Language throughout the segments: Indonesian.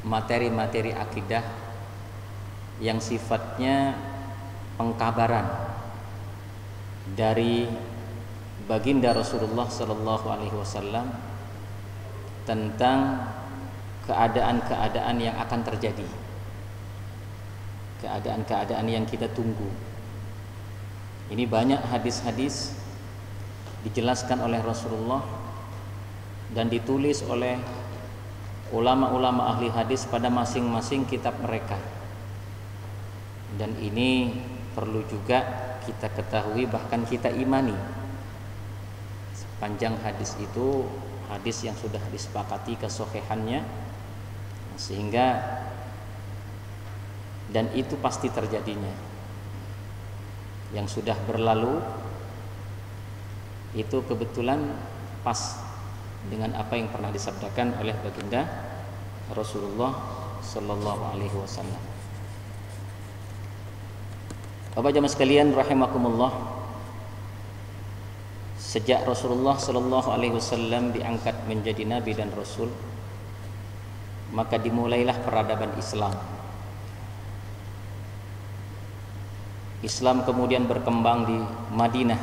materi-materi akidah yang sifatnya pengkabaran dari baginda Rasulullah sallallahu alaihi wasallam tentang keadaan-keadaan yang akan terjadi, keadaan-keadaan yang kita tunggu. Ini banyak hadis-hadis dijelaskan oleh Rasulullah dan ditulis oleh ulama-ulama ahli hadis pada masing-masing kitab mereka. Dan ini perlu juga kita ketahui, bahkan kita imani. Sepanjang hadis itu hadis yang sudah disepakati kesohihannya, sehingga dan itu pasti terjadinya. Yang sudah berlalu itu kebetulan pas dengan apa yang pernah disabdakan oleh baginda Rasulullah sallallahu alaihi wasallam. Bapak jamaah sekalian rahimakumullah, sejak Rasulullah sallallahu alaihi wasallam diangkat menjadi nabi dan rasul, maka dimulailah peradaban Islam. Islam kemudian berkembang di Madinah,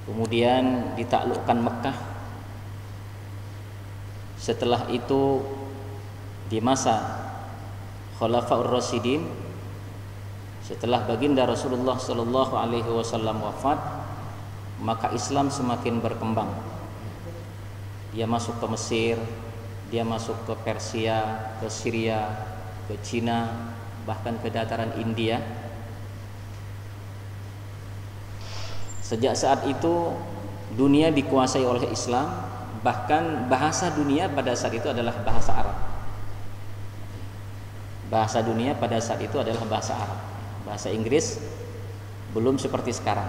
kemudian ditaklukkan Mekah. Setelah itu di masa Khulafaur Rasyidin, setelah baginda Rasulullah sallallahu alaihi wasallam wafat, maka Islam semakin berkembang. Dia masuk ke Mesir, dia masuk ke Persia, ke Syria, ke Cina, bahkan ke dataran India. Sejak saat itu dunia dikuasai oleh Islam, bahkan bahasa dunia pada saat itu adalah bahasa Arab. Bahasa dunia pada saat itu adalah bahasa Arab. Bahasa Inggris belum seperti sekarang.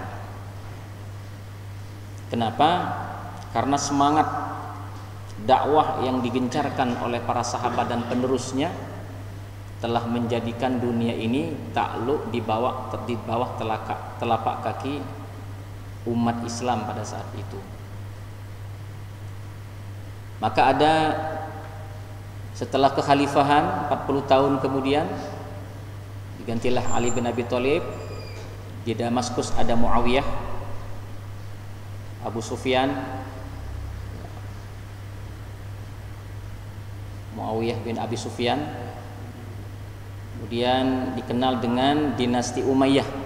Kenapa? Karena semangat dakwah yang digencarkan oleh para sahabat dan penerusnya telah menjadikan dunia ini takluk di bawah telapak kaki umat Islam pada saat itu. Maka ada setelah kekhalifahan 40 tahun kemudian digantilah Ali bin Abi Thalib. Di Damaskus ada Muawiyah, Abu Sufyan, Muawiyah bin Abi Sufyan. Kemudian dikenal dengan dinasti Umayyah.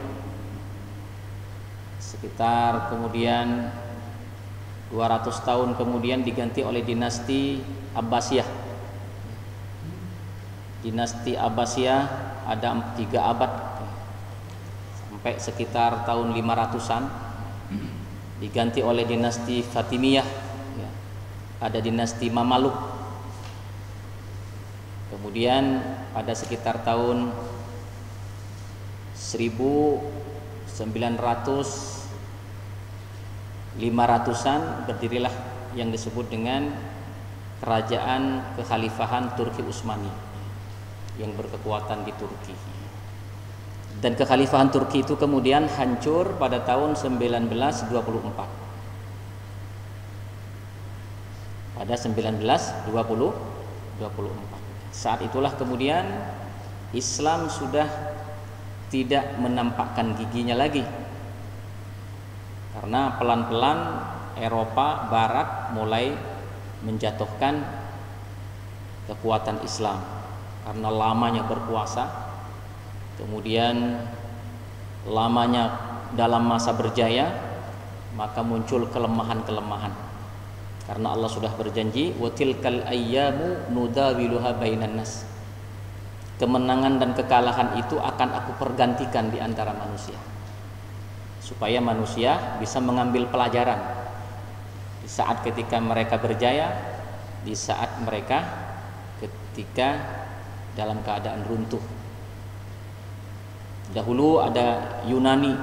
Sekitar kemudian 200 tahun kemudian diganti oleh dinasti Abbasiyah. Dinasti Abbasiyah ada 3 abad, sampai sekitar tahun 500-an diganti oleh dinasti Fatimiyah. Ada dinasti Mamaluk. Kemudian pada sekitar tahun 500-an berdirilah yang disebut dengan kerajaan kekhalifahan Turki Utsmani yang berkekuatan di Turki. Dan kekhalifahan Turki itu kemudian hancur pada tahun 1924. Pada 1924. Saat itulah kemudian Islam sudah tidak menampakkan giginya lagi. Karena pelan-pelan Eropa Barat mulai menjatuhkan kekuatan Islam karena lamanya berkuasa, kemudian lamanya dalam masa berjaya, maka muncul kelemahan-kelemahan. Karena Allah sudah berjanji, wa tilkal ayyamu nudawiluha bainan nas. Kemenangan dan kekalahan itu akan aku pergantikan di antara manusia, supaya manusia bisa mengambil pelajaran di saat ketika mereka berjaya, di saat mereka ketika dalam keadaan runtuh. Dahulu ada Yunani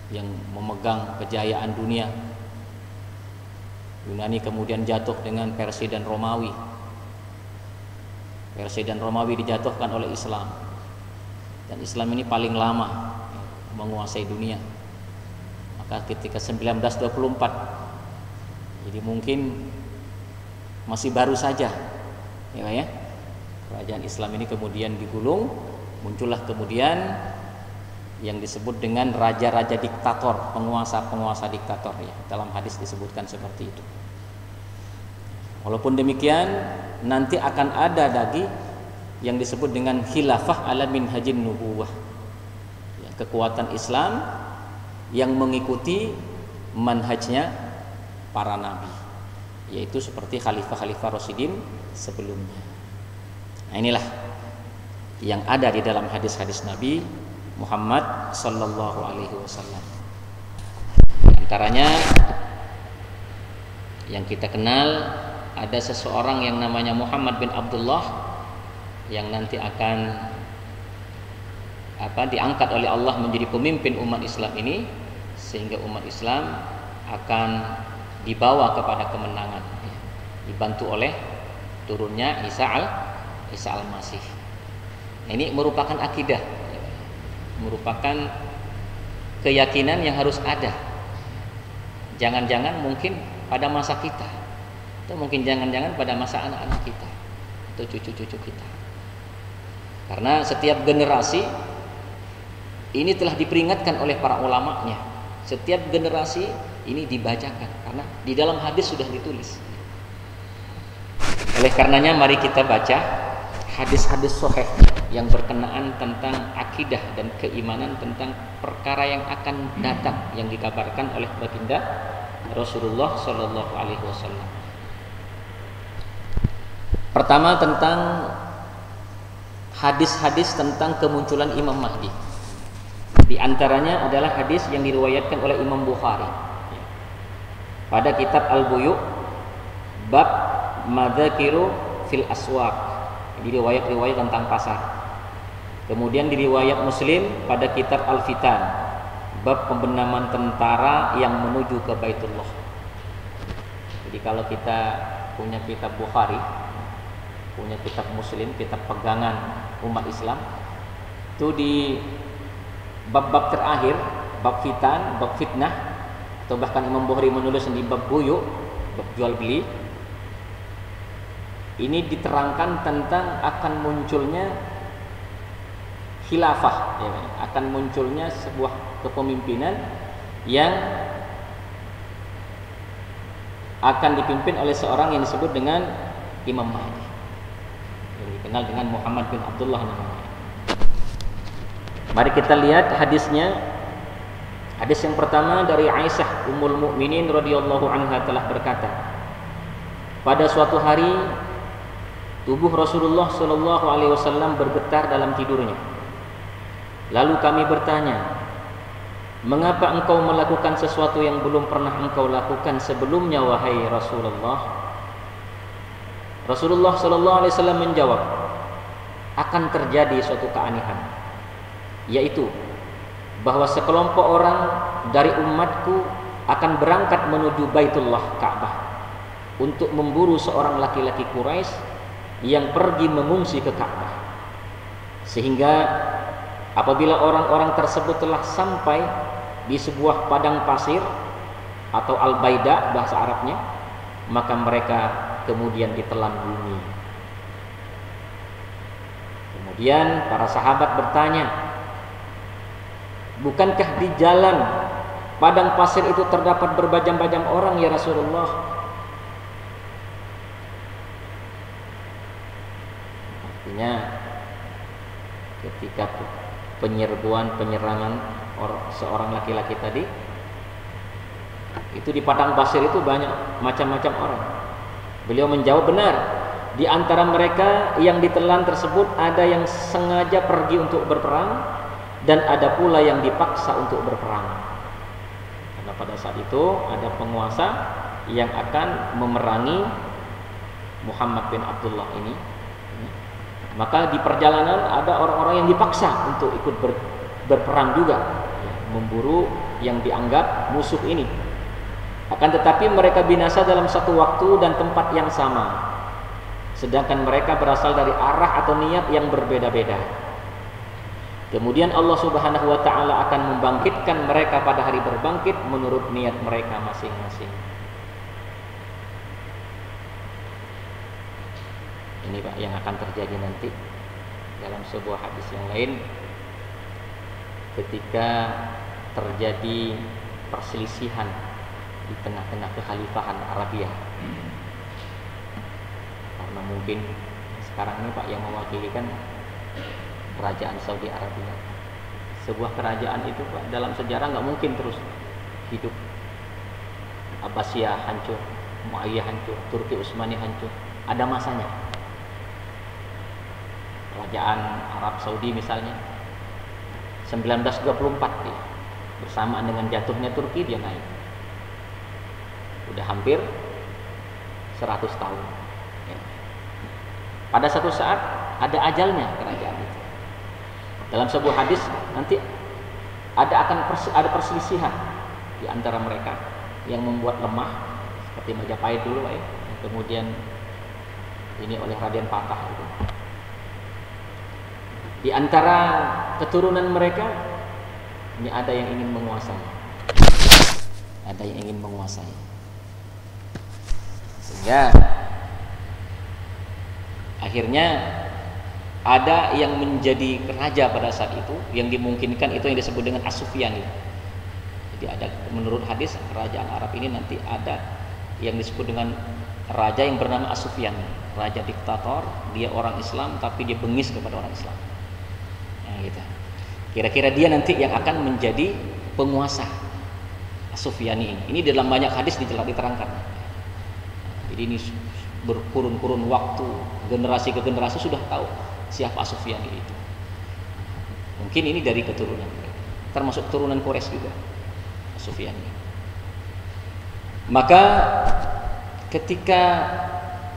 yang memegang kejayaan dunia. Yunani kemudian jatuh dengan Persia dan Romawi. Persia dan Romawi dijatuhkan oleh Islam. Dan Islam ini paling lama menguasai dunia. Maka ketika 1924, jadi mungkin masih baru saja, ya. Kerajaan Islam ini kemudian digulung, muncullah kemudian yang disebut dengan raja-raja diktator, penguasa-penguasa diktator, ya. Dalam hadis disebutkan seperti itu. Walaupun demikian, nanti akan ada lagi yang disebut dengan khilafah ala minhajin nubuwah, ya, kekuatan Islam yang mengikuti manhajnya para nabi, yaitu seperti khalifah-khalifah Rasyidin sebelumnya. Nah, inilah yang ada di dalam hadis-hadis Nabi Muhammad sallallahu alaihi wasallam. Antaranya yang kita kenal, ada seseorang yang namanya Muhammad bin Abdullah yang nanti akan diangkat oleh Allah menjadi pemimpin umat Islam ini, sehingga umat Islam akan dibawa kepada kemenangan, dibantu oleh turunnya Isa al-Masih. Ini merupakan akidah, merupakan keyakinan yang harus ada. Jangan-jangan mungkin pada masa kita, atau mungkin jangan-jangan pada masa anak-anak kita atau cucu-cucu kita. Karena setiap generasi ini telah diperingatkan oleh para ulamanya. Setiap generasi ini dibacakan, karena di dalam hadis sudah ditulis. Oleh karenanya mari kita baca hadis-hadis sahih yang berkenaan tentang akidah dan keimanan tentang perkara yang akan datang yang dikabarkan oleh baginda Rasulullah sallallahu alaihi wasallam. Pertama, tentang hadis-hadis tentang kemunculan Imam Mahdi. Di antaranya adalah hadis yang diriwayatkan oleh Imam Bukhari pada kitab Al-Buyu' bab madzakiru fil aswaq, di riwayat-riwayat tentang pasar. Kemudian di riwayat Muslim pada kitab Al-Fitan bab pembenaman tentara yang menuju ke Baitullah. Jadi kalau kita punya kitab Bukhari, punya kitab Muslim, kitab pegangan umat Islam, itu di bab-bab terakhir, bab fitan, bab fitnah, atau bahkan Imam Bukhari menulis di bab buyu, bab jual beli, ini diterangkan tentang akan munculnya khilafah, ya, akan munculnya sebuah kepemimpinan yang akan dipimpin oleh seorang yang disebut dengan Imam Mahdi, yang dikenal dengan Muhammad bin Abdullah namanya. Mari kita lihat hadisnya. Hadis yang pertama dari Aisyah Ummul Mukminin radhiyallahu anha telah berkata, pada suatu hari tubuh Rasulullah sallallahu alaihi wasallam bergetar dalam tidurnya. Lalu kami bertanya, mengapa engkau melakukan sesuatu yang belum pernah engkau lakukan sebelumnya, wahai Rasulullah? Rasulullah sallallahu alaihi wasallam menjawab, akan terjadi suatu keanehan, yaitu bahwa sekelompok orang dari umatku akan berangkat menuju Baitullah Ka'bah untuk memburu seorang laki-laki Quraisy yang pergi mengungsi ke Ka'bah. Sehingga apabila orang-orang tersebut telah sampai di sebuah padang pasir atau al-baida bahasa Arabnya, maka mereka kemudian ditelan bumi. Kemudian para sahabat bertanya, bukankah di jalan padang pasir itu terdapat berbajam-bajam orang ya Rasulullah? Artinya ketika penyerangan seorang laki-laki tadi, itu di padang pasir itu banyak macam-macam orang. Beliau menjawab, benar, di antara mereka yang ditelan tersebut ada yang sengaja pergi untuk berperang, dan ada pula yang dipaksa untuk berperang. Karena pada saat itu ada penguasa yang akan memerangi Muhammad bin Abdullah ini. Maka di perjalanan ada orang-orang yang dipaksa untuk ikut berperang juga, memburu yang dianggap musuh ini. Akan tetapi mereka binasa dalam satu waktu dan tempat yang sama, sedangkan mereka berasal dari arah atau niat yang berbeda-beda. Kemudian Allah Subhanahu wa ta'ala akan membangkitkan mereka pada hari berbangkit menurut niat mereka masing-masing. Ini Pak yang akan terjadi nanti dalam sebuah hadis yang lain, ketika terjadi perselisihan di tengah-tengah kekhalifahan Arabia. Karena mungkin sekarang ini Pak yang mewakili kan kerajaan Saudi Arabia. Sebuah kerajaan itu Pak dalam sejarah nggak mungkin terus hidup. Abbasiyah hancur, Muayyah hancur, Turki Utsmani hancur. Ada masanya. Kerajaan Arab Saudi misalnya 1924 dia, bersamaan dengan jatuhnya Turki dia naik. Udah hampir 100 tahun. Ya. Pada satu saat ada ajalnya kerajaan itu. Dalam sebuah hadis nanti ada perselisihan di antara mereka yang membuat lemah, seperti Majapahit dulu ya, kemudian ini oleh Raden Patah gitu. Di antara keturunan mereka ini ada yang ingin menguasai, ada yang ingin menguasai, sehingga akhirnya ada yang menjadi raja pada saat itu, yang dimungkinkan itu yang disebut dengan As-Sufyani. Jadi ada, menurut hadis kerajaan Arab ini nanti ada yang disebut dengan raja yang bernama As-Sufyani, raja diktator, dia orang Islam tapi dia bengis kepada orang Islam. Nah, gitu. Kira-kira dia nanti yang akan menjadi penguasa As-Sufyani ini. Ini dalam banyak hadis diterangkan. Jadi ini berkurun-kurun waktu, generasi ke generasi sudah tahu siapa As-Sufyani itu. Mungkin ini dari keturunan mereka, termasuk keturunan Quraisy juga As-Sufyani. Maka ketika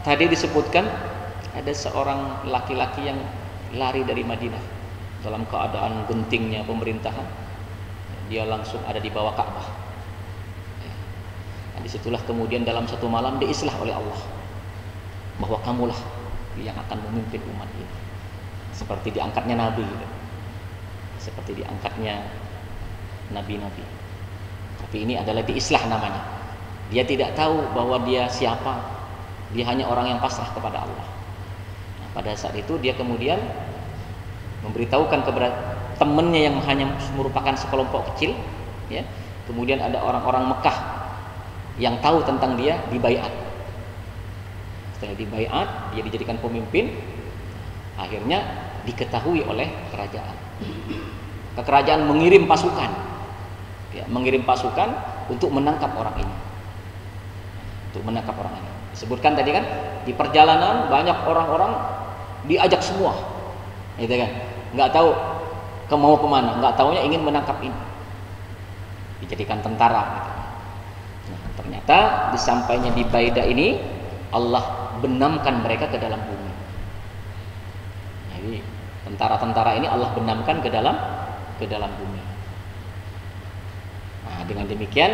tadi disebutkan ada seorang laki-laki yang lari dari Madinah dalam keadaan gentingnya pemerintahan, dia langsung ada di bawah Ka'bah. Nah, disitulah kemudian dalam satu malam diislah oleh Allah bahwa kamulah yang akan memimpin umat ini, seperti diangkatnya Nabi gitu. Seperti diangkatnya Nabi-Nabi. Tapi ini adalah diislah namanya. Dia tidak tahu bahwa dia siapa, dia hanya orang yang pasrah kepada Allah. Nah, pada saat itu dia kemudian memberitahukan kepada temannya yang hanya merupakan sekelompok kecil, ya. Kemudian ada orang-orang Mekah yang tahu tentang dia, dibaiat. Setelah dibaiat, dia dijadikan pemimpin. Akhirnya diketahui oleh kerajaan. Kerajaan mengirim pasukan, ya, mengirim pasukan untuk menangkap orang ini. Untuk menangkap orang ini. Disebutkan tadi kan di perjalanan banyak orang-orang diajak semua, gitu kan? Nggak tahu mau kemana, nggak taunya ingin menangkap ini, dijadikan tentara. Gitu. Nah, ternyata disampainya di Baidah ini Allah benamkan mereka ke dalam bumi. Jadi tentara-tentara ini Allah benamkan ke dalam bumi. Nah, dengan demikian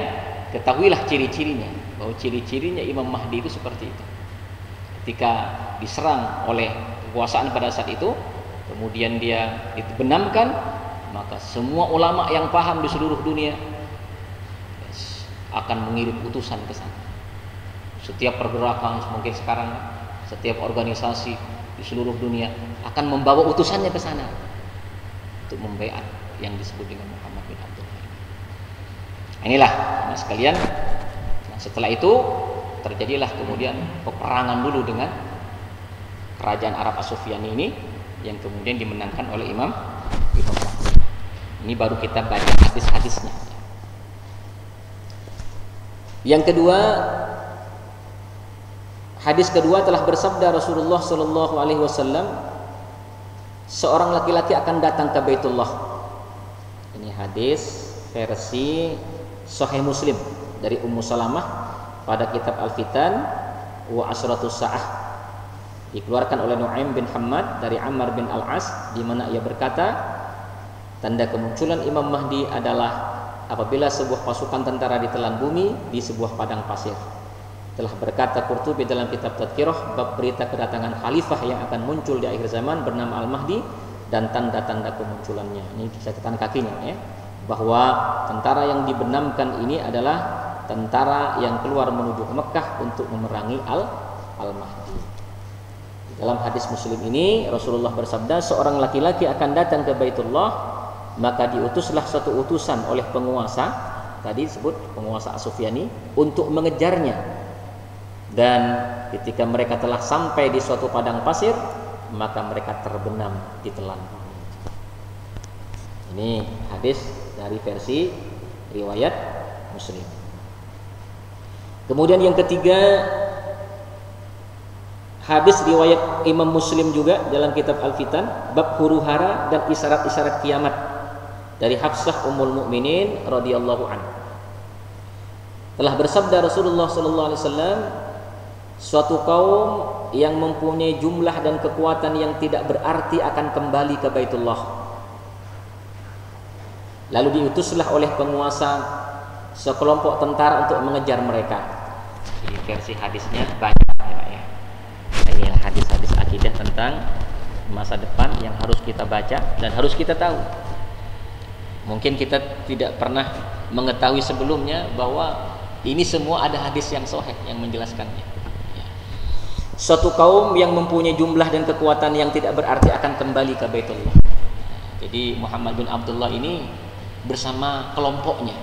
ketahuilah ciri-cirinya, bahwa ciri-cirinya Imam Mahdi itu seperti itu. Ketika diserang oleh kekuasaan pada saat itu, kemudian dia dibenamkan, maka semua ulama yang paham di seluruh dunia akan mengirim utusan ke sana. Setiap pergerakan mungkin sekarang, setiap organisasi di seluruh dunia akan membawa utusannya ke sana untuk membaiat yang disebut dengan Muhammad bin Abdullah. Inilah mas sekalian. Nah, setelah itu terjadilah kemudian peperangan dulu dengan kerajaan Arab As-Sufyani ini, yang kemudian dimenangkan oleh Imam Mahdi. Ini baru kita baca hadis-hadisnya. Yang kedua, hadis kedua telah bersabda Rasulullah sallallahu alaihi wasallam, seorang laki-laki akan datang ke Baitullah. Ini hadis versi Sahih Muslim dari Ummu Salamah pada kitab Al-Fitan wa Asratus Sa'ah. Dikeluarkan oleh Nu'aim bin Hammad dari Ammar bin Al-As, di mana ia berkata, tanda kemunculan Imam Mahdi adalah apabila sebuah pasukan tentara ditelan bumi di sebuah padang pasir. Telah berkata Qurtubi dalam kitab Tadhkirah bab berita kedatangan khalifah yang akan muncul di akhir zaman bernama Al-Mahdi dan tanda-tanda kemunculannya. Ini catatan kakinya ya, bahwa tentara yang dibenamkan ini adalah tentara yang keluar menuju ke Mekah untuk memerangi Al-Mahdi. Dalam hadis Muslim ini Rasulullah bersabda, seorang laki-laki akan datang ke Baitullah, maka diutuslah satu utusan oleh penguasa, tadi disebut penguasa As-Sufyani, untuk mengejarnya. Dan ketika mereka telah sampai di suatu padang pasir, maka mereka terbenam di telan bumi. Ini hadis dari versi riwayat Muslim. Kemudian yang ketiga, hadis riwayat Imam Muslim juga dalam kitab Al-Fitan, bab huru-hara dan isyarat-isyarat kiamat, dari Hafsah Ummul Mukminin radhiyallahu anha. Telah bersabda Rasulullah sallallahu alaihi wasallam, suatu kaum yang mempunyai jumlah dan kekuatan yang tidak berarti akan kembali ke Baitullah. Lalu diutuslah oleh penguasa sekelompok tentara untuk mengejar mereka. Jadi versi hadisnya banyak ya Pak ya. Ini hadis-hadis akidah tentang masa depan yang harus kita baca dan harus kita tahu. Mungkin kita tidak pernah mengetahui sebelumnya bahwa ini semua ada hadis yang sahih yang menjelaskannya. Suatu kaum yang mempunyai jumlah dan kekuatan yang tidak berarti akan kembali ke Baitullah. Jadi Muhammad bin Abdullah ini bersama kelompoknya.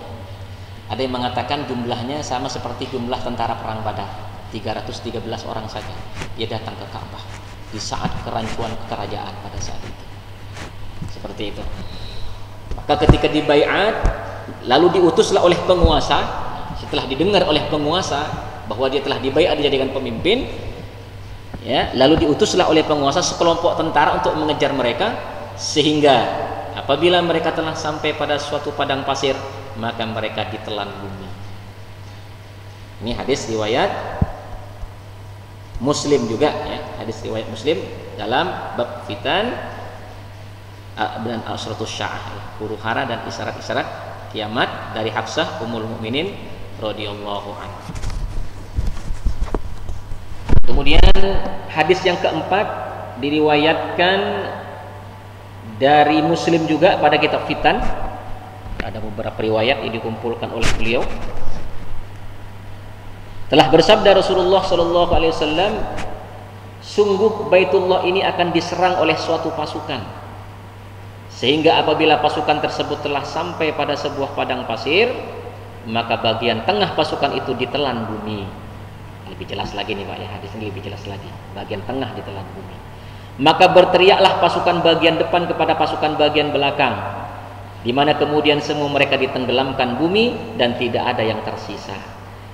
Ada yang mengatakan jumlahnya sama seperti jumlah tentara perang Badar, 313 orang saja. Dia datang ke Ka'bah di saat kerancuan kerajaan pada saat itu. Seperti itu. Maka ketika dibaiat, lalu diutuslah oleh penguasa. Setelah didengar oleh penguasa bahwa dia telah dibaiat dijadikan pemimpin, ya, lalu diutuslah oleh penguasa sekelompok tentara untuk mengejar mereka, sehingga apabila mereka telah sampai pada suatu padang pasir, maka mereka ditelan bumi. Ini hadis riwayat Muslim juga ya, hadis riwayat Muslim dalam bab fitan dan asratus sya'ah, ya, huru-hara dan isyarat-isyarat kiamat, dari Hafsah Ummul Mukminin radhiyallahu anha. Kemudian hadis yang keempat diriwayatkan dari Muslim juga pada kitab Fitan. Ada beberapa riwayat yang dikumpulkan oleh beliau. Telah bersabda Rasulullah sallallahu alaihi wasallam, sungguh Baitullah ini akan diserang oleh suatu pasukan, sehingga apabila pasukan tersebut telah sampai pada sebuah padang pasir, maka bagian tengah pasukan itu ditelan bumi. Lebih jelas lagi nih Pak ya, hadis ini lebih jelas lagi. Bagian tengah ditelan bumi. Maka berteriaklah pasukan bagian depan kepada pasukan bagian belakang, di mana kemudian semua mereka ditenggelamkan bumi dan tidak ada yang tersisa,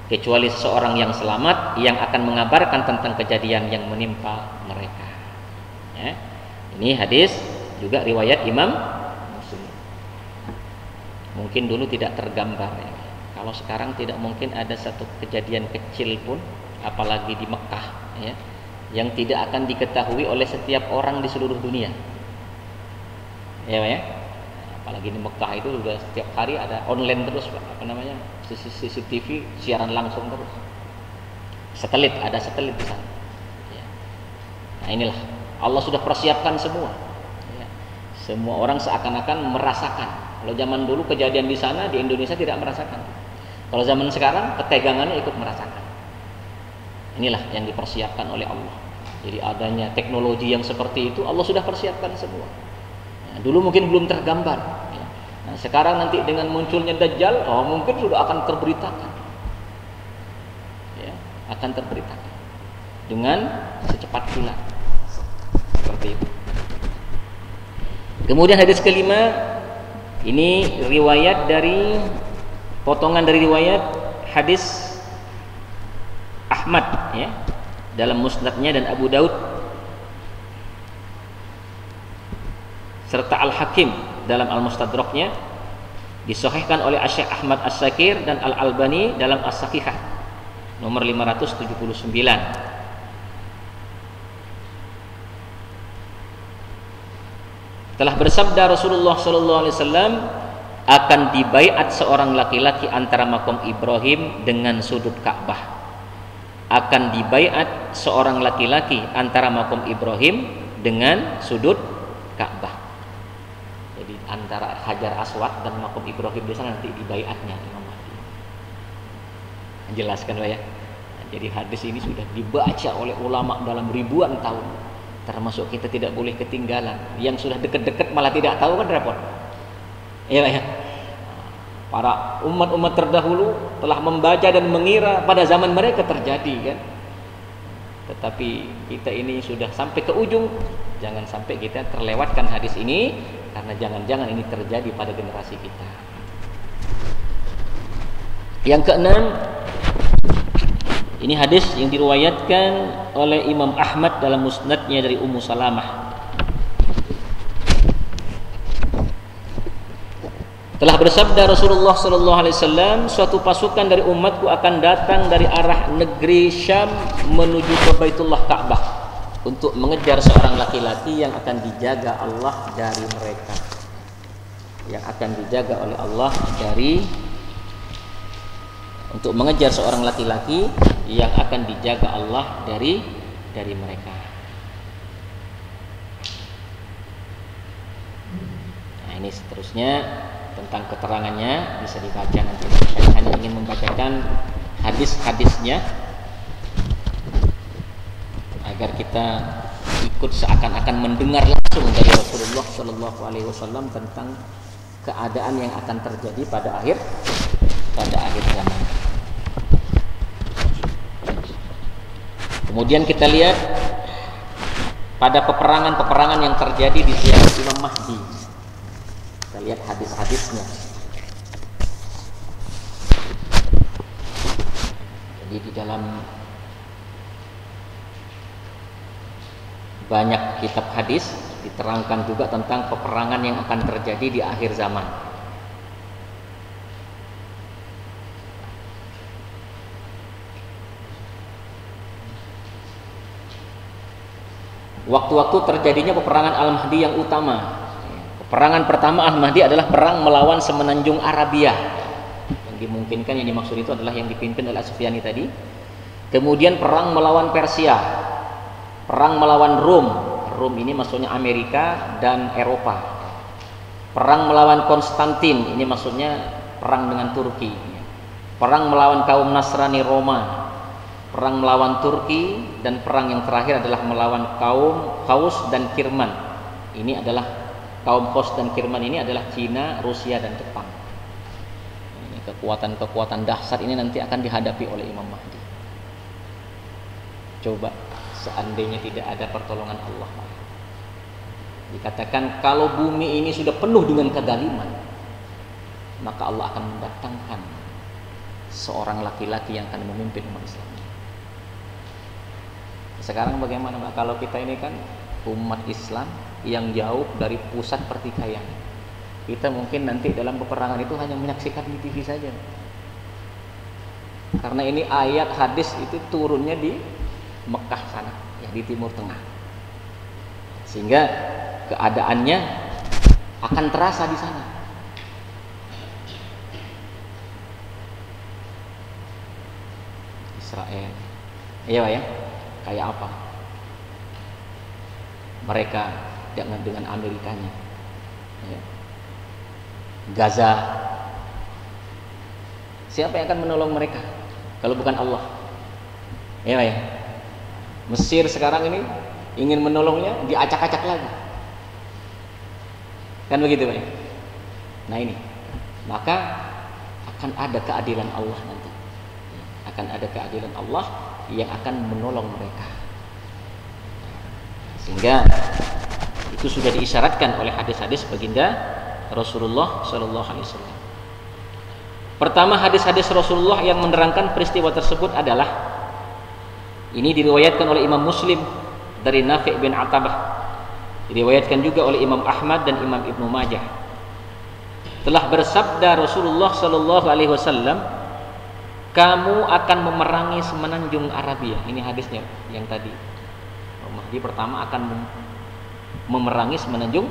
kecuali seseorang yang selamat yang akan mengabarkan tentang kejadian yang menimpa mereka. Ya. Ini hadis juga riwayat Imam Muslim. Mungkin dulu tidak tergambar ya. Kalau sekarang tidak mungkin ada satu kejadian kecil pun, apalagi di Mekah ya, yang tidak akan diketahui oleh setiap orang di seluruh dunia. Ya, Pak ya. Apalagi di Mekah itu sudah setiap hari ada online terus, Pak. Apa namanya? CCTV siaran langsung terus. Satelit, ada satelit di sana. Ya. Nah, inilah Allah sudah persiapkan semua. Ya. Semua orang seakan-akan merasakan. Kalau zaman dulu kejadian di sana, di Indonesia tidak merasakan. Kalau zaman sekarang ketegangannya ikut merasakan. Inilah yang dipersiapkan oleh Allah. Jadi adanya teknologi yang seperti itu Allah sudah persiapkan semua. Nah, dulu mungkin belum tergambar. Ya. Nah, sekarang nanti dengan munculnya Dajjal, mungkin sudah akan terberitakan. Ya, akan terberitakan dengan secepat kilat. Seperti itu. Kemudian hadis kelima, ini riwayat dari potongan dari riwayat hadis Ahmad ya, dalam musnadnya dan Abu Daud serta Al-Hakim dalam Al-Mustadraknya, disahihkan oleh Syekh Ahmad As-Sakir dan Al-Albani dalam As-Sahihah nomor 579. Telah bersabda Rasulullah sallallahu alaihi wasallam, akan dibaiat seorang laki-laki antara makom Ibrahim dengan sudut Ka'bah. Akan dibaiat seorang laki-laki antara makom Ibrahim dengan sudut Ka'bah. Jadi antara Hajar Aswad dan makom Ibrahim di sana nanti dibaiatnya Imam Mahdi. Jelaskan Pak ya. Jadi hadis ini sudah dibaca oleh ulama dalam ribuan tahun. Termasuk kita tidak boleh ketinggalan. Yang sudah dekat-dekat malah tidak tahu kan repot. Iya ya. Para umat-umat terdahulu telah membaca dan mengira pada zaman mereka terjadi kan. Tetapi kita ini sudah sampai ke ujung. Jangan sampai kita terlewatkan hadis ini, karena jangan-jangan ini terjadi pada generasi kita. Yang keenam, ini hadis yang diriwayatkan oleh Imam Ahmad dalam musnadnya dari Ummu Salamah. Telah bersabda Rasulullah sallallahu alaihi wasallam, suatu pasukan dari umatku akan datang dari arah negeri Syam menuju ke Baitullah Ka'bah untuk mengejar seorang laki-laki yang akan dijaga Allah dari mereka. Yang akan dijaga oleh Allah untuk mengejar seorang laki-laki yang akan dijaga Allah dari mereka. Nah, ini seterusnya tentang keterangannya bisa dibaca nanti. Saya hanya ingin membacakan hadis-hadisnya agar kita ikut seakan-akan mendengar langsung dari Rasulullah Shallallahu Alaihi Wasallam tentang keadaan yang akan terjadi pada akhir zaman. Kemudian kita lihat pada peperangan yang terjadi di zaman Imam Mahdi. Kita lihat hadis-hadisnya. Jadi di dalam banyak kitab hadis diterangkan juga tentang peperangan yang akan terjadi di akhir zaman. Waktu-waktu terjadinya peperangan Al-Mahdi yang utama. Peperangan pertama Al-Mahdi adalah perang melawan semenanjung Arabia. Yang dimungkinkan yang dimaksud itu adalah yang dipimpin oleh As-Sufyani tadi. Kemudian perang melawan Persia, perang melawan Rom. Rom ini maksudnya Amerika dan Eropa. Perang melawan Konstantin, ini maksudnya perang dengan Turki. Perang melawan kaum Nasrani Roma. Perang melawan Turki, dan perang yang terakhir adalah melawan kaum Kaus dan Kirman. Ini adalah kaum Kaus dan Kirman ini adalah Cina, Rusia dan Jepang. Ini kekuatan-kekuatan dahsyat ini nanti akan dihadapi oleh Imam Mahdi. Coba seandainya tidak ada pertolongan Allah. Dikatakan kalau bumi ini sudah penuh dengan kezaliman, maka Allah akan mendatangkan seorang laki-laki yang akan memimpin umat Islam. Sekarang bagaimana Pak? Kalau kita ini kan umat Islam yang jauh dari pusat pertikaian, kita mungkin nanti dalam peperangan itu hanya menyaksikan di TV saja. Karena ini ayat hadis itu turunnya di Mekah sana, ya, di Timur Tengah, sehingga keadaannya akan terasa di sana. Israel, iya Pak ya, kayak apa mereka dengan Amerikanya, ya. Gaza, siapa yang akan menolong mereka kalau bukan Allah? Iya Pak ya. Mesir sekarang ini ingin menolongnya, diacak-acak lagi. Kan begitu Pak ya? Nah ini, maka akan ada keadilan Allah nanti. Akan ada keadilan Allah yang akan menolong mereka. Sehingga itu sudah diisyaratkan oleh hadis-hadis baginda Rasulullah Sallallahu Alaihi Wasallam. Pertama, hadis-hadis Rasulullah yang menerangkan peristiwa tersebut adalah, ini diriwayatkan oleh Imam Muslim dari Nafi' bin Atabah, diriwayatkan juga oleh Imam Ahmad dan Imam Ibnu Majah. Telah bersabda Rasulullah Sallallahu Alaihi Wasallam, kamu akan memerangi semenanjung Arabia. Ini hadisnya yang tadi. Mahdi pertama akan memerangi semenanjung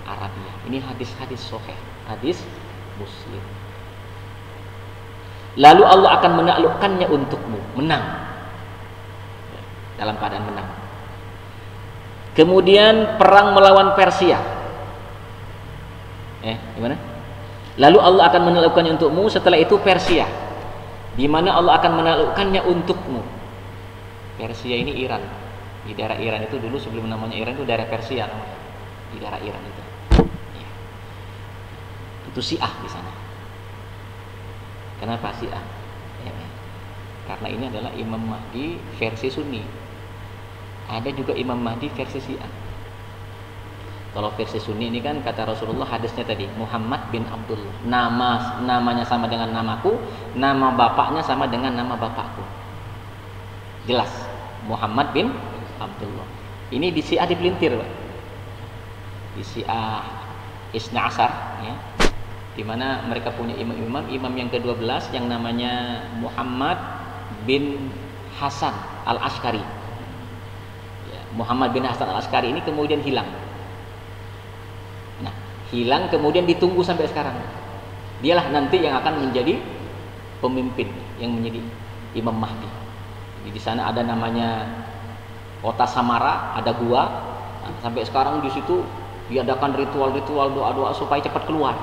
Arabia. Ini hadis-hadis sahih, hadis Muslim. Lalu Allah akan menaklukkannya untukmu, menang. Dalam keadaan menang. Kemudian perang melawan Persia. Gimana? Lalu Allah akan menaklukkannya untukmu. Setelah itu Persia, di mana Allah akan menaklukkannya untukmu. Persia ini Iran. Di daerah Iran itu dulu sebelum namanya Iran itu daerah Persia namanya. Di daerah Iran itu. Ya. Itu Syiah di sana. Kenapa Syiah? Ya. Karena ini adalah Imam Mahdi versi Sunni. Ada juga Imam Mahdi versi Syiah. Kalau versi Sunni ini kan kata Rasulullah hadisnya tadi Muhammad bin Abdullah. Namanya sama dengan namaku, nama bapaknya sama dengan nama bapakku. Jelas. Muhammad bin Abdullah. Ini di Syiah dipelintir, Pak. Di Syiah Isna Asar, ya. Di mana mereka punya imam yang ke-12 yang namanya Muhammad bin Hasan Al-Askari. Ya, Muhammad bin Hasan Al-Askari ini kemudian hilang. Nah, hilang kemudian ditunggu sampai sekarang. Dialah nanti yang akan menjadi pemimpin, yang menjadi Imam Mahdi. Jadi di sana ada namanya Kota Samara, ada gua. Nah, sampai sekarang di situ diadakan ritual-ritual, doa-doa supaya cepat keluar.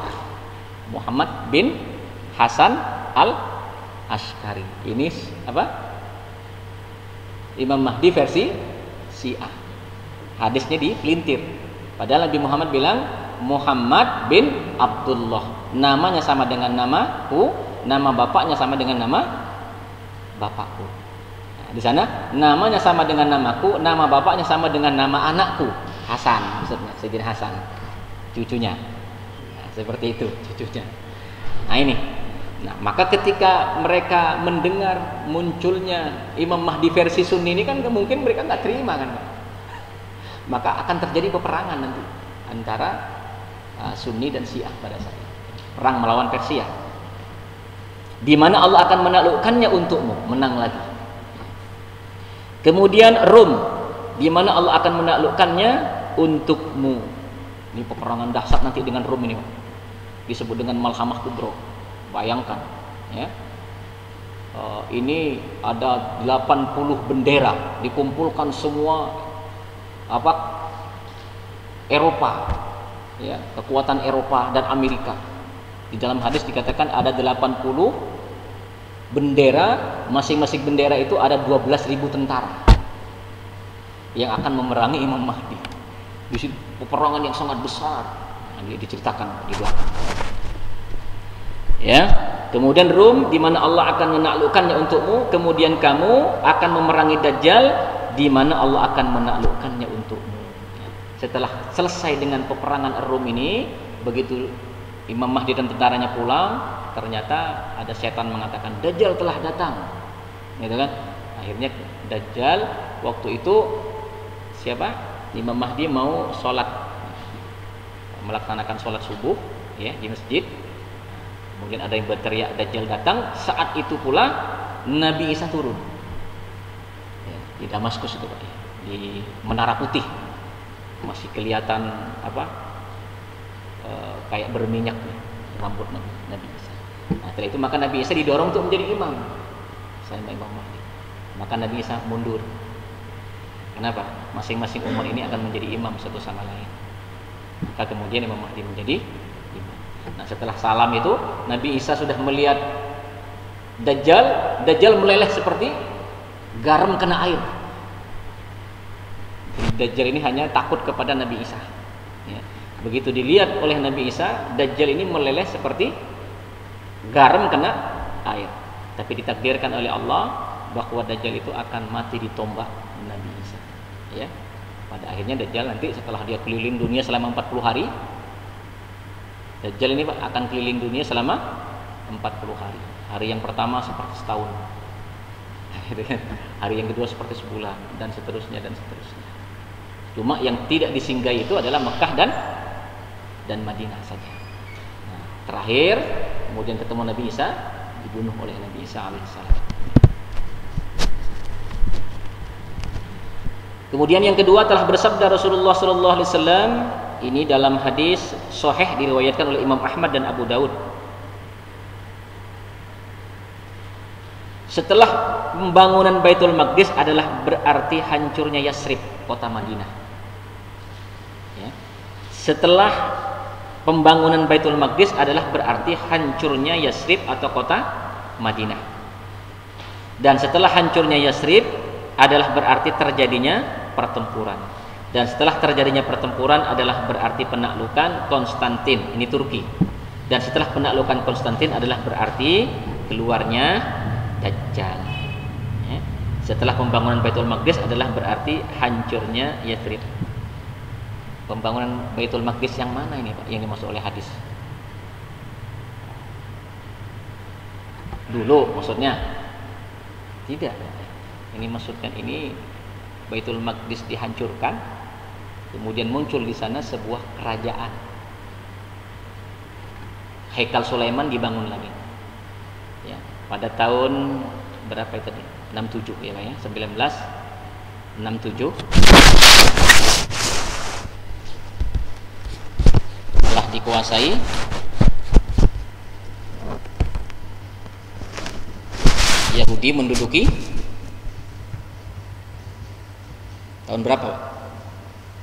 Muhammad bin Hasan Al-Askari. Ini apa? Imam Mahdi versi Syiah. Hadisnya dipelintir. Padahal Nabi Muhammad bilang Muhammad bin Abdullah. Namanya sama dengan namaku, nama bapaknya sama dengan nama bapakku. Di sana namanya sama dengan namaku, nama bapaknya sama dengan nama anakku, Hasan, maksudnya Sayyidina Hasan, cucunya. Nah, seperti itu cucunya. Nah ini. Nah, maka ketika mereka mendengar munculnya Imam Mahdi versi Sunni ini kan mungkin mereka nggak terima kan, maka akan terjadi peperangan nanti antara Sunni dan Syiah pada saat itu. Perang melawan Persia. Di mana Allah akan menaklukkannya untukmu, menang lagi. Kemudian Rum, di mana Allah akan menaklukkannya untukmu. Ini peperangan dahsyat nanti dengan Rum ini, Pak. Disebut dengan Malhamah Kubro. Bayangkan, ya. Ini ada 80 bendera, dikumpulkan semua Eropa, ya, kekuatan Eropa dan Amerika. Di dalam hadis dikatakan ada 80 bendera, masing-masing bendera itu ada 12.000 tentara yang akan memerangi Imam Mahdi. Di situ peperangan yang sangat besar. Nah, diceritakan di belakang. Ya, kemudian Rum, di mana Allah akan menaklukkannya untukmu, kemudian kamu akan memerangi Dajjal, di mana Allah akan menaklukkannya untukmu. Setelah selesai dengan peperangan Rum ini, begitu Imam Mahdi dan tentaranya pulang, ternyata ada setan mengatakan Dajjal telah datang, gitu kan? Akhirnya Dajjal waktu itu siapa? Imam Mahdi mau sholat, melaksanakan sholat subuh, ya, di masjid. Kemudian ada yang berteriak Dajjal datang. Saat itu pula Nabi Isa turun, ya, di Damaskus itu, Pak, ya, di Menara Putih masih kelihatan kayak berminyak nih, rambut Nabi Isa. Nah, setelah itu maka Nabi Isa didorong untuk menjadi imam sama Imam Mahdi. Maka Nabi Isa mundur. Kenapa? Masing-masing umat ini akan menjadi imam satu sama lain. Maka kemudian Imam Mahdi menjadi imam. Nah, setelah salam itu Nabi Isa sudah melihat Dajjal meleleh seperti garam kena air. Dajjal ini hanya takut kepada Nabi Isa, ya. Begitu dilihat oleh Nabi Isa, Dajjal ini meleleh seperti garam kena air. Tapi ditakdirkan oleh Allah bahwa Dajjal itu akan mati ditombak Nabi Isa, ya. Pada akhirnya Dajjal nanti setelah dia keliling dunia selama 40 hari, Dajjal ini akan keliling dunia selama 40 hari. Hari yang pertama seperti setahun, hari yang kedua seperti sebulan, dan seterusnya dan seterusnya. Cuma yang tidak disinggahi itu adalah Mekah dan Madinah saja. Nah, terakhir kemudian ketemu Nabi Isa, dibunuh oleh Nabi Isa alaihissalam. Kemudian yang kedua telah bersabda Rasulullah sallallahu alaihi wasallam, ini dalam hadis sahih diriwayatkan oleh Imam Ahmad dan Abu Daud. Setelah pembangunan Baitul Maqdis adalah berarti hancurnya Yasrib, kota Madinah. Ya. Setelah pembangunan Baitul Maqdis adalah berarti hancurnya Yasrib atau kota Madinah. Dan setelah hancurnya Yasrib adalah berarti terjadinya pertempuran. Dan setelah terjadinya pertempuran adalah berarti penaklukan Konstantin, ini Turki. Dan setelah penaklukan Konstantin adalah berarti keluarnya Dajjal. Ya. Setelah pembangunan Baitul Maqdis adalah berarti hancurnya Yathrib. Pembangunan Baitul Maqdis yang mana ini Pak, yang dimaksud oleh hadis? Dulu maksudnya? Tidak. Ini maksudkan ini Baitul Maqdis dihancurkan, kemudian muncul di sana sebuah kerajaan. Haikal Sulaiman dibangun lagi. Ya, pada tahun berapa itu tadi? 67 ya Pak ya, 1967. Telah dikuasai Yahudi menduduki tahun berapa Pak?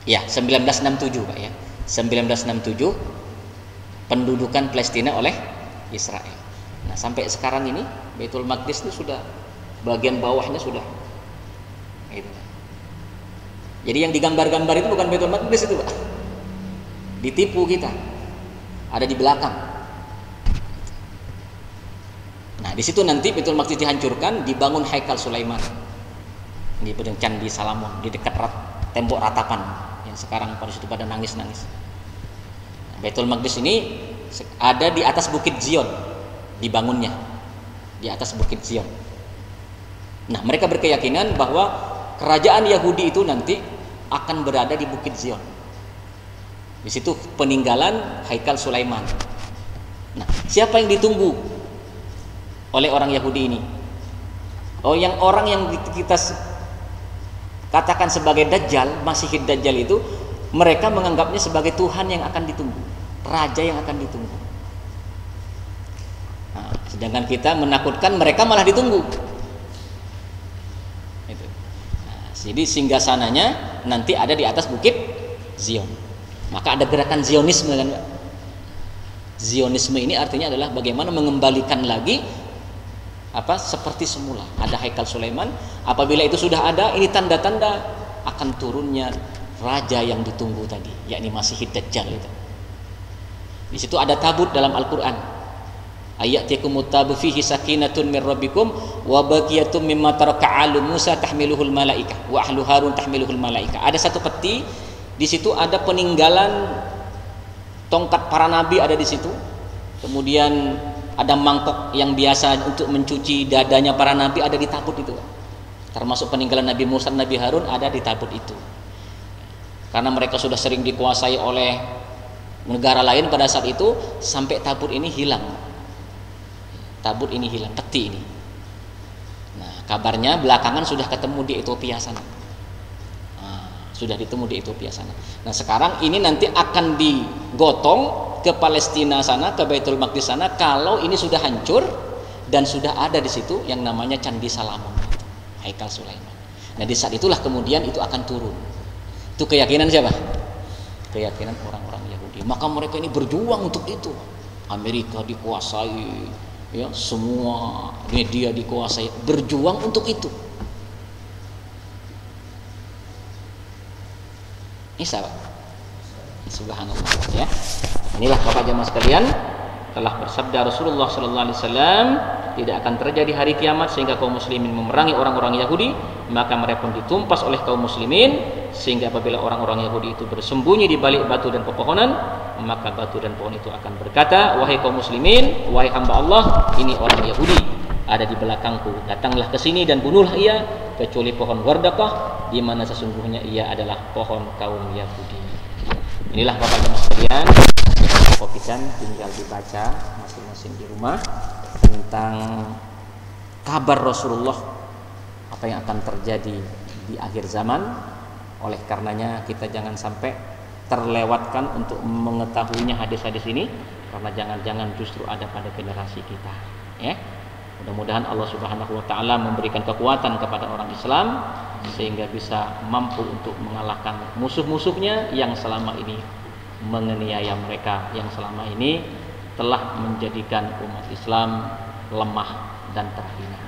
Ya, 1967 Pak ya. 1967 pendudukan Palestina oleh Israel. Nah, sampai sekarang ini Baitul Maqdis itu sudah bagian bawahnya sudah gitu. Jadi yang digambar-gambar itu bukan Baitul Maqdis itu Pak. Ditipu kita. Ada di belakang. Nah, di situ nanti Baitul Maqdis dihancurkan, dibangun Haikal Sulaiman. Di bedeng Candi Salamon, di dekat tembok ratapan yang sekarang pada situ pada nangis-nangis. Nah, Baitul Maqdis ini ada di atas Bukit Zion, dibangunnya di atas Bukit Zion. Nah, mereka berkeyakinan bahwa kerajaan Yahudi itu nanti akan berada di Bukit Zion. Di situ peninggalan Haikal Sulaiman. Nah, siapa yang ditunggu oleh orang Yahudi ini? Oh, yang orang yang kita katakan sebagai Dajjal, Masihid Dajjal itu, mereka menganggapnya sebagai Tuhan yang akan ditunggu, raja yang akan ditunggu. Nah, sedangkan kita menakutkan mereka malah ditunggu. Itu. Nah, jadi singgasananya nanti ada di atas Bukit Zion. Maka ada gerakan Zionisme kan Pak. Zionisme ini artinya adalah bagaimana mengembalikan lagi seperti semula. Ada Haikal Sulaiman. Apabila itu sudah ada, ini tanda-tanda akan turunnya raja yang ditunggu tadi, yakni Masihid Dajjal itu. Di situ ada tabut dalam Al-Qur'an. Ayatikumut tabu fihi sakinatun min rabbikum wa baqiyatun mimma taraka 'alu Musa tahmiluhul malaikah wa ahlu Harun tahmiluhul malaikah. Ada satu peti, di situ ada peninggalan tongkat para nabi ada di situ. Kemudian ada mangkok yang biasa untuk mencuci dadanya para nabi ada di tabut itu. Termasuk peninggalan Nabi Musa, Nabi Harun ada di tabut itu. Karena mereka sudah sering dikuasai oleh negara lain pada saat itu, sampai tabut ini hilang. Tabut ini hilang, peti ini. Nah, kabarnya belakangan sudah ketemu di Ethiopia sana. Sudah ditemu di Ethiopia sana. Nah, sekarang ini nanti akan digotong ke Palestina sana, ke Baitul Maqdis sana, kalau ini sudah hancur dan sudah ada di situ yang namanya Candi Salamon, Haikal Sulaiman. Nah, di saat itulah kemudian itu akan turun. Itu keyakinan siapa? Keyakinan orang-orang Yahudi. Maka mereka ini berjuang untuk itu. Amerika dikuasai, ya, semua media dikuasai, berjuang untuk itu. Isa Pak. Subhanallah ya. Inilah Bapak jemaah sekalian, telah bersabda Rasulullah sallallahu alaihi wasallam, tidak akan terjadi hari kiamat sehingga kaum muslimin memerangi orang-orang Yahudi, maka mereka pun ditumpas oleh kaum muslimin, sehingga apabila orang-orang Yahudi itu bersembunyi di balik batu dan pepohonan, maka batu dan pohon itu akan berkata, wahai kaum muslimin, wahai hamba Allah, ini orang Yahudi ada di belakangku, datanglah ke sini dan bunuhlah ia, kecuali pohon wardaqah, di mana sesungguhnya ia adalah pohon kaum Yahudi. Inilah Bapak Ibu sekalian, kopikan tinggal dibaca masing-masing di rumah tentang kabar Rasulullah, apa yang akan terjadi di akhir zaman. Oleh karenanya kita jangan sampai terlewatkan untuk mengetahuinya hadis-hadis ini, karena jangan-jangan justru ada pada generasi kita, ya. Mudah-mudahan Allah Subhanahu wa taala memberikan kekuatan kepada orang Islam sehingga bisa mampu untuk mengalahkan musuh-musuhnya yang selama ini menganiaya mereka, yang selama ini telah menjadikan umat Islam lemah dan terhina.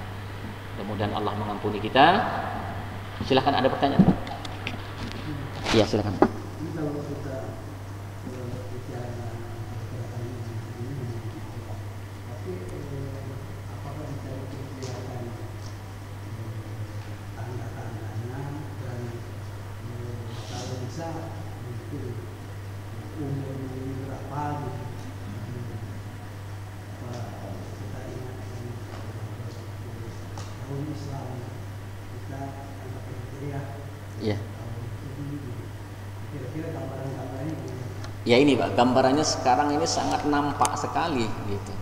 Mudah-mudahan Allah mengampuni kita, Silakan, ada pertanyaan? Iya, silakan. Iya. Ya ini Pak, gambarannya sekarang ini sangat nampak sekali gitu.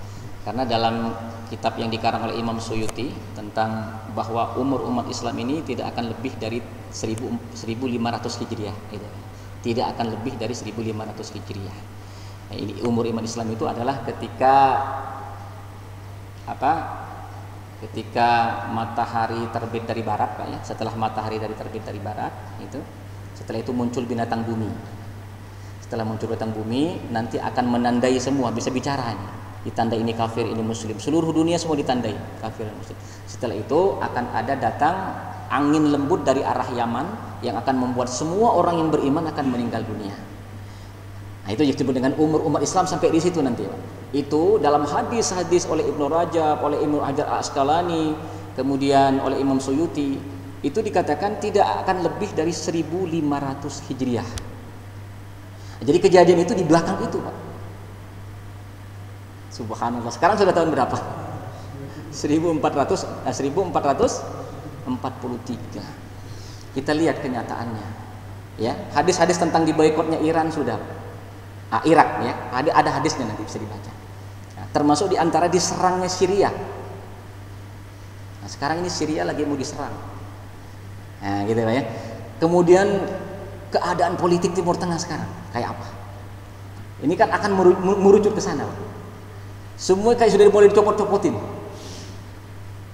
Karena dalam kitab yang dikarang oleh Imam Suyuti tentang bahwa umur umat Islam ini tidak akan lebih dari 1500 Hijriah gitu. Tidak akan lebih dari 1500 Hijriah. Nah, ini umur umat Islam itu adalah ketika ketika matahari terbit dari barat Pak ya. Setelah matahari terbit dari barat itu, setelah itu muncul binatang bumi. Setelah muncul binatang bumi nanti akan menandai semua, bisa bicara ini. Ditandai ini kafir, ini muslim. Seluruh dunia semua ditandai kafir dan muslim. Setelah itu akan ada datang angin lembut dari arah Yaman yang akan membuat semua orang yang beriman akan meninggal dunia. Nah, itu disebut dengan umur umat Islam sampai di situ nanti Pak. Itu dalam hadis-hadis oleh Ibnu Rajab, oleh Ibnu Hajar Asqalani, kemudian oleh Imam Suyuti, itu dikatakan tidak akan lebih dari 1500 Hijriah. Jadi kejadian itu di belakang itu Pak. Subhanallah. Sekarang sudah tahun berapa? 1443. Kita lihat kenyataannya. Ya, hadis-hadis tentang diboikotnya Iran sudah. Irak ya, ada hadisnya nanti bisa dibaca. Nah, termasuk diantara diserangnya Syria. Nah, sekarang ini Syria lagi mau diserang. Nah, gitu Pak ya. Kemudian keadaan politik Timur Tengah sekarang kayak apa? Ini kan akan merucut ke sana, Pak. Semua kayak sudah mulai dicopot-copotin.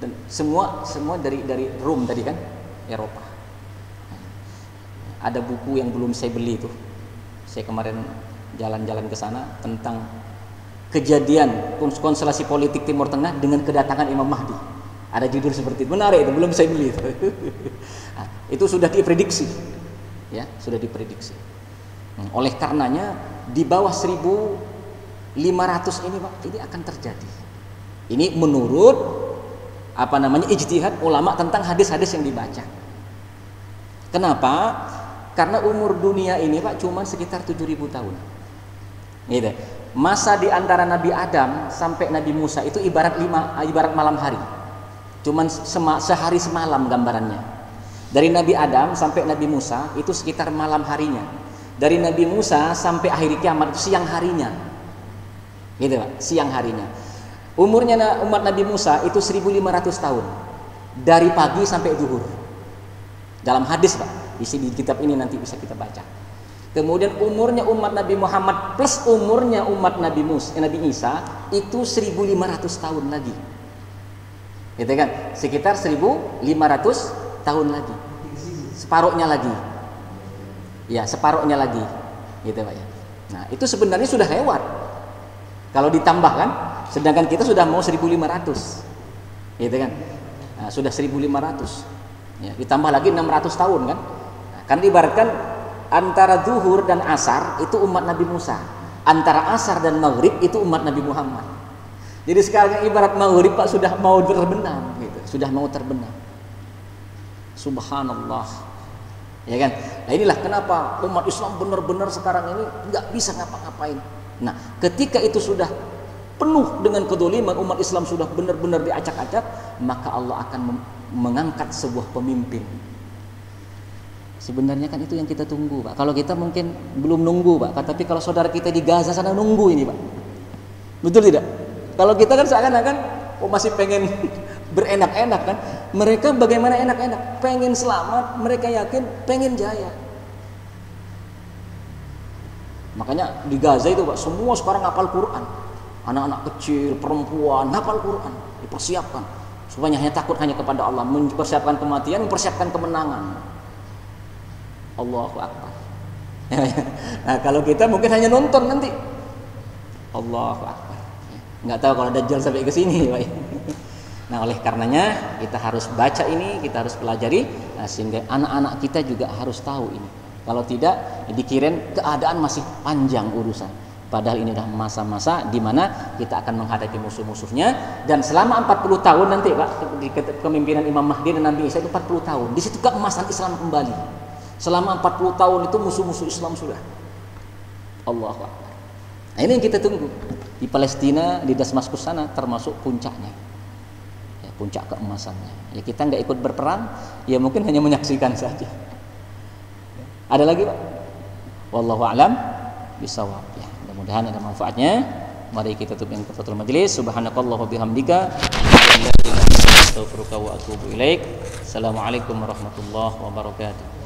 Dan semua dari Rom tadi kan, Eropa. Ada buku yang belum saya beli itu. Saya kemarin jalan-jalan ke sana tentang kejadian konstelasi politik Timur Tengah dengan kedatangan Imam Mahdi. Ada judul seperti itu, menarik itu, belum saya beli itu. Nah, itu sudah diprediksi, ya, sudah diprediksi. Oleh karenanya di bawah 1500 ini Pak, ini akan terjadi. Ini menurut ijtihad ulama tentang hadis-hadis yang dibaca. Kenapa? Karena umur dunia ini Pak cuma sekitar 7000 tahun. Gitu. Masa di antara Nabi Adam sampai Nabi Musa itu ibarat malam hari. Cuman sehari semalam gambarannya. Dari Nabi Adam sampai Nabi Musa itu sekitar malam harinya. Dari Nabi Musa sampai akhir kiamat itu siang harinya. Gitu Pak, siang harinya. Umurnya umat Nabi Musa itu 1500 tahun. Dari pagi sampai zuhur. Dalam hadis Pak, di kitab ini nanti bisa kita baca. Kemudian umurnya umat Nabi Muhammad plus umurnya umat Nabi Isa itu 1500 tahun lagi. Gitu kan? Sekitar 1500 tahun lagi. Separuhnya lagi. Ya, separuhnya lagi. Gitu Pak ya. Nah, itu sebenarnya sudah lewat. Kalau ditambahkan, sedangkan kita sudah mau 1500. Gitu kan? Nah, sudah 1500. Ya, ditambah lagi 600 tahun kan? Nah, kan diibaratkan antara zuhur dan asar itu umat Nabi Musa, antara asar dan maghrib itu umat Nabi Muhammad. Jadi sekarang ibarat maghrib Pak sudah mau terbenam, gitu. Sudah mau terbenam. Subhanallah, ya kan? Nah inilah kenapa umat Islam benar-benar sekarang ini nggak bisa ngapa-ngapain. Nah ketika itu sudah penuh dengan kedoliman, umat Islam sudah benar-benar diacak-acak, maka Allah akan mengangkat sebuah pemimpin. Sebenarnya kan itu yang kita tunggu Pak. Kalau kita mungkin belum nunggu Pak, tapi kalau saudara kita di Gaza sana nunggu ini Pak. Betul tidak? Kalau kita kan seakan-akan masih pengen berenak-enak kan. Mereka bagaimana enak-enak? Pengen selamat, mereka yakin pengen jaya. Makanya di Gaza itu Pak, semua sekarang hafal Quran. Anak-anak kecil, perempuan hafal Quran, dipersiapkan. Supaya hanya takut hanya kepada Allah, mempersiapkan kematian, mempersiapkan kemenangan. Allahu Akbar. Nah kalau kita mungkin hanya nonton nanti. Allahu Akbar. Nggak tahu kalau Dajjal sampai ke sini, Pak. Nah, oleh karenanya kita harus baca ini, kita harus pelajari, sehingga anak-anak kita juga harus tahu ini. Kalau tidak, dikirain keadaan masih panjang urusan. Padahal ini adalah masa-masa di mana kita akan menghadapi musuh-musuhnya, dan selama 40 tahun nanti Pak, di kepemimpinan Imam Mahdi dan Nabi Isa itu 40 tahun. Di situ keemasan Islam kembali. Selama 40 tahun itu musuh-musuh Islam sudah. Allahu Akbar. Nah, ini yang kita tunggu. Di Palestina, di Damaskus sana termasuk puncaknya. Puncak keemasannya. Ya kita nggak ikut berperang, ya mungkin hanya menyaksikan saja. Ada lagi Pak? Wallahu a'lam bishawab. Ya, mudah-mudahan ada manfaatnya. Mari kita tutup yang kafatul majelis. Subhanakallah wa bihamdika, astaghfiruka wa atubu ilaik. Assalamualaikum warahmatullahi wabarakatuh.